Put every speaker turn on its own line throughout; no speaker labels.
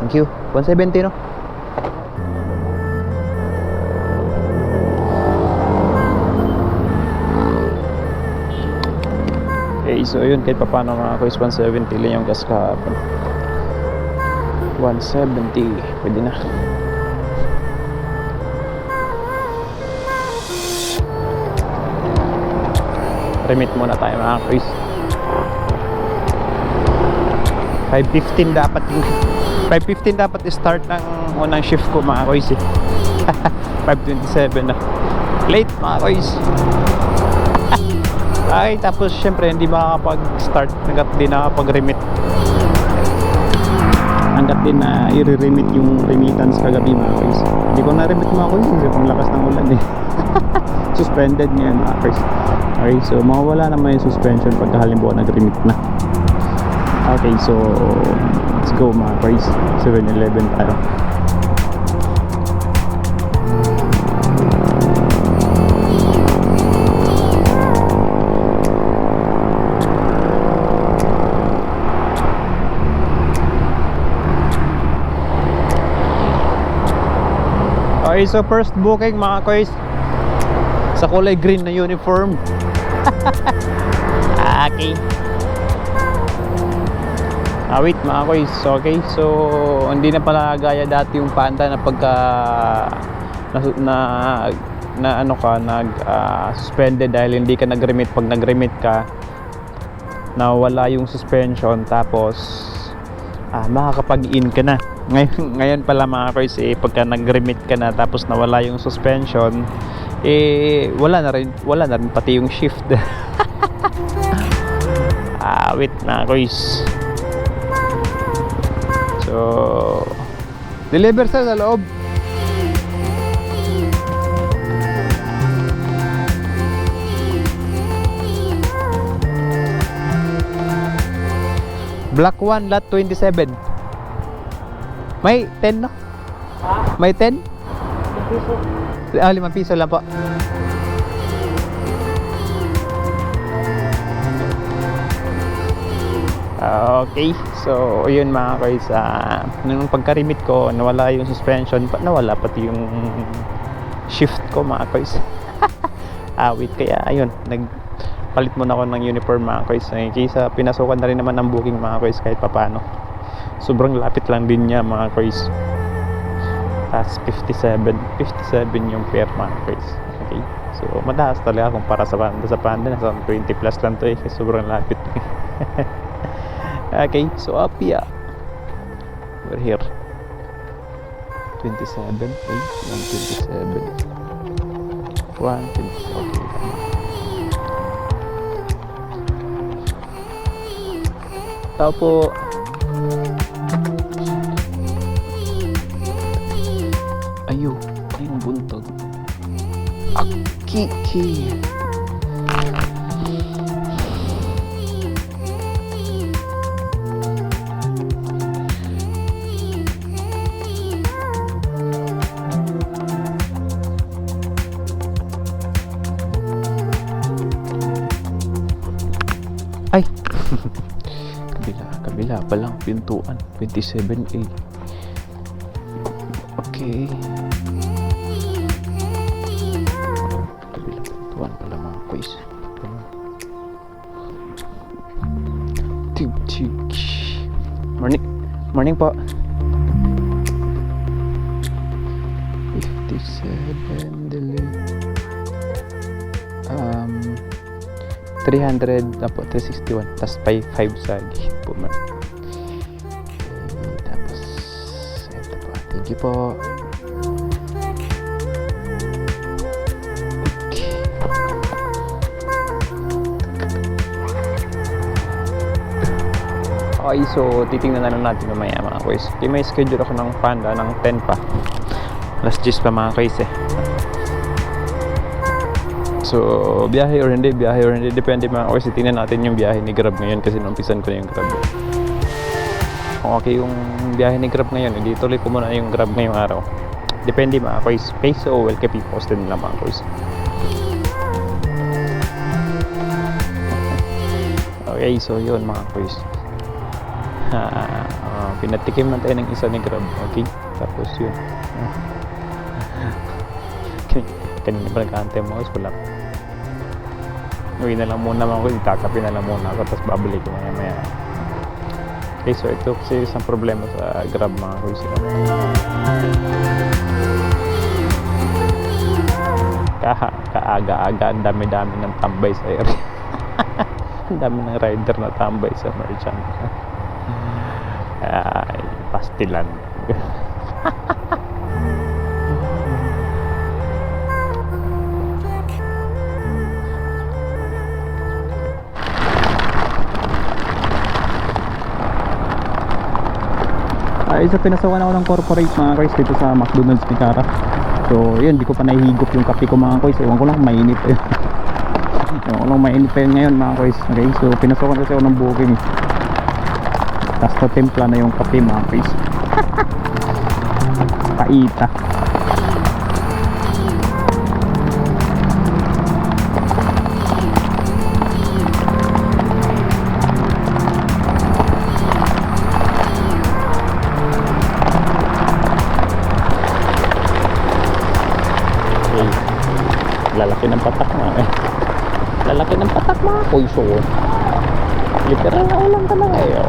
Thank you. 170 no? Okay, so yun, kahit pa paano mga kuys, 170 lang yung gas kahapon. 170, pwede na. Remit muna tayo mga kuys. 5:15 dapat yung 5:15 dapat start ng unang shift ko mga kuys eh. 5:27 na. Late mga kuys. Ay, tapos syempre hindi makakapag-start hanggat di nakapag-remit. Hanggat din na i-remit yung remittance kagabi mga kuys. Hindi ko na-remit mga kuys kasi pang lakas ng ulan eh. Suspended ngayon mga kuys. Okay, so mawawala naman yung suspension pagka halimbawa nag-remit na. Okay, so let's go mga kuys. 7-Eleven tayo. Okay, so first booking mga kuys sa kulay green na uniform. Okay. Wait mga kuys. Okay, so hindi na pala gaya dati yung Panda na pagka na ano ka suspended dahil hindi ka nag-remit. Pag nag-remit ka nawala yung suspension tapos makakapag-in ka na. Ngayon pala mga kuys pagka nag-remit ka na tapos nawala yung suspension wala na rin pati yung shift. Wait mga kuys. So deliver sa loob. Block 1 lot 27. May 10 no? May 10? 5 piso lang po. Okay, so yun mga kuys, nung pagka-remit ko nawala yung suspension, nawala pati yung shift ko mga kuys. Wait, kaya ayun, nagpalit muna ako ng uniform mga kuys. Kaysa pinasukan na rin naman ng booking mga kuys kahit papano. Sobrang lapit lang din niya mga kuys. Tapos 57 yung fare mga kuys. Okay, so mataas talaga kumpara sa Panda nasa 20 plus lang to kasi sobrang lapit. Okay, so up here we're here 27 127 okay. Tao po. Ayong buntog. Akiki. Ay. kabila pa lang pintuan 27A. Okay. Kabila pintuan pala mga kuys. Morning po. 57 delay. 300 na po, 361 tapos 5 sa gihit po man. Okay, tapos ito po, thank you po. Okay, so titingnan na lang natin mamaya mga kuys. Okay, may schedule ako ng Panda ng 10 pa, last 10 pa mga kuys So, biyahe or hindi, depende mga kuys. Tingnan natin yung biyahe ni Grab ngayon kasi numpisan ko na yung Grab. Kung okay yung biyahe ni Grab ngayon, hindi tuloy ko muna yung Grab ngayong araw. Depende mga kuys. Okay, so well, keep you posted lang mga kuys. Okay, so yun mga kuys. Pinatikim na tayo ng isa ni Grab. Okay? Tapos yun. Kanina pa nag-aantay mo. Wala. Uwi na lang muna ako. Itakapi na lang muna ako. Tapos babalik ko maya. Okay, so ito kasi isang problema sa Grab mga kuys. Kaaga-aga, ang dami-dami ng tambay sa area. Ang dami ng rider na tambay sa merchant. Ay, pastilan. Isa pinasawan ako ng corporate mga guys dito sa McDonald's ni Cara. So yun, di ko pa nahihigop yung kape ko mga guys. Ewan ko lang mainit pa yun. Ewan ko lang mainit pa yun ngayon mga guys. Okay, so pinasawan kasi ako ng booking. Tapos na-templa na yung kape mga guys. Paita. Lalaki ng patak mga lalaki ng patak mga kuiso. Literal na ulam talaga eh.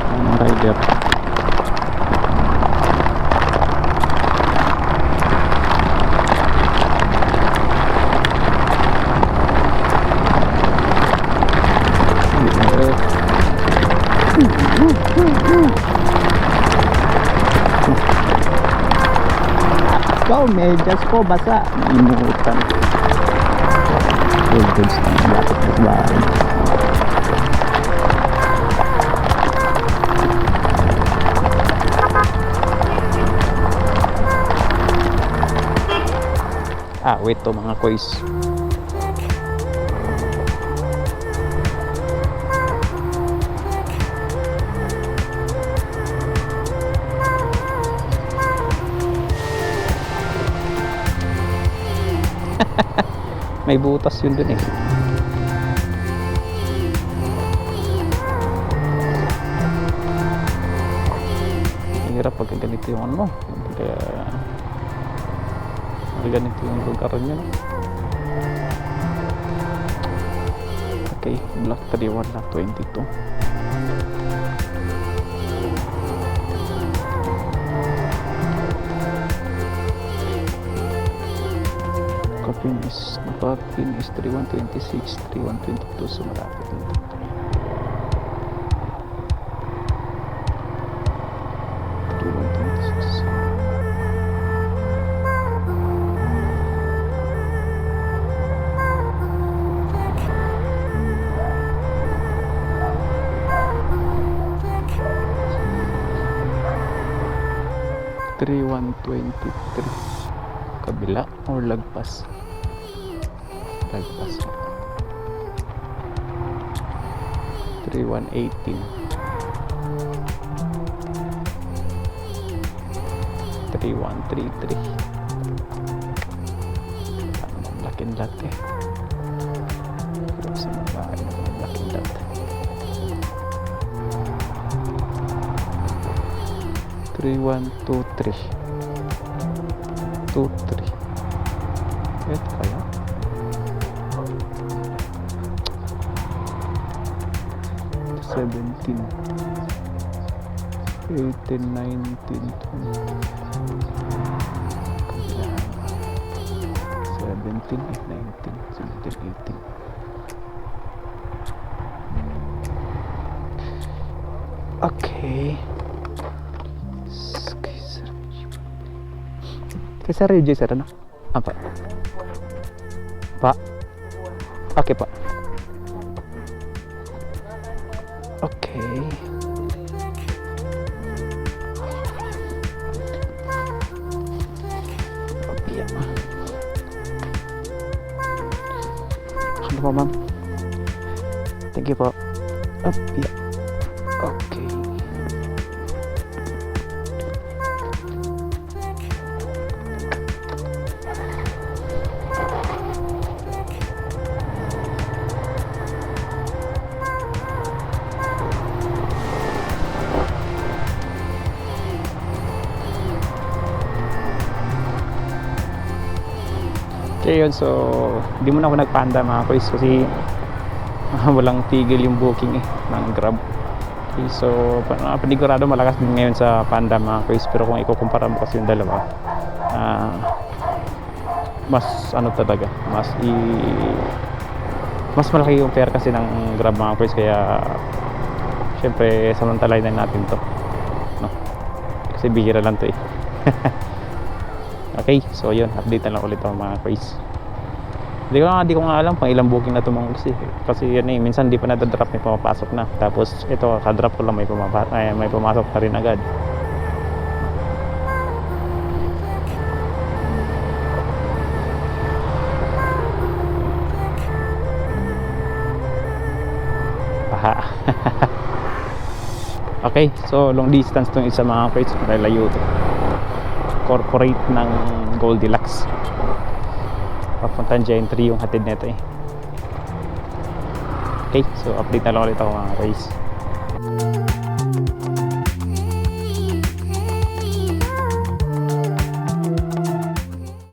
Ang rider. Go, medyas ko basa. Inuutan. Full goods na lapit sa bahay. Wait to mga kois. May butas yun dun eh. Hirap pag ganito yung ano, pag ganito yung lugar nyo, no? Okay, block 31 na 22. Pin is 3126, 3122, so malapit dito. Kabila or lagpas? Lagpas. 3118. 3133. Ang laking lot eh. Sa mga bahay na ang laking lot. 3123. 23. Ito kaya? 17, 18, 19, 20. 17, 19, 17, 18. Okay. Kaysa Reggie, sir, ano? Apa? Pa? Okay, pa. Okay. Okay. Ano po, ma'am? Thank you po. Okay. Okay. Kaya yun, so di mo na ako nagpanda mga kois kasi walang tigil yung booking ng Grab. Okay, so panigurado malakas din ngayon sa Panda mga kois, pero kung ikukumpara mo kasi yung dalawa, mas ano talaga, mas malaki yung fare kasi ng Grab mga kois, kaya syempre samantalahin na natin to, no? Kasi bihira lang to Okay, so yun, update na lang ulit ako mga kois. Hindi ko nga alam pang ilang booking na tumang kasi yan minsan di pa nadadrop, may pumapasok na, tapos ito kadrop ko lang may pumasok na rin agad. Okay, so long distance tong isa mga kois, malayo to. Corporate ng Goldilocks papuntang Giant Tree yung hatid nito Okay, so update na lang ulit ako mga kois.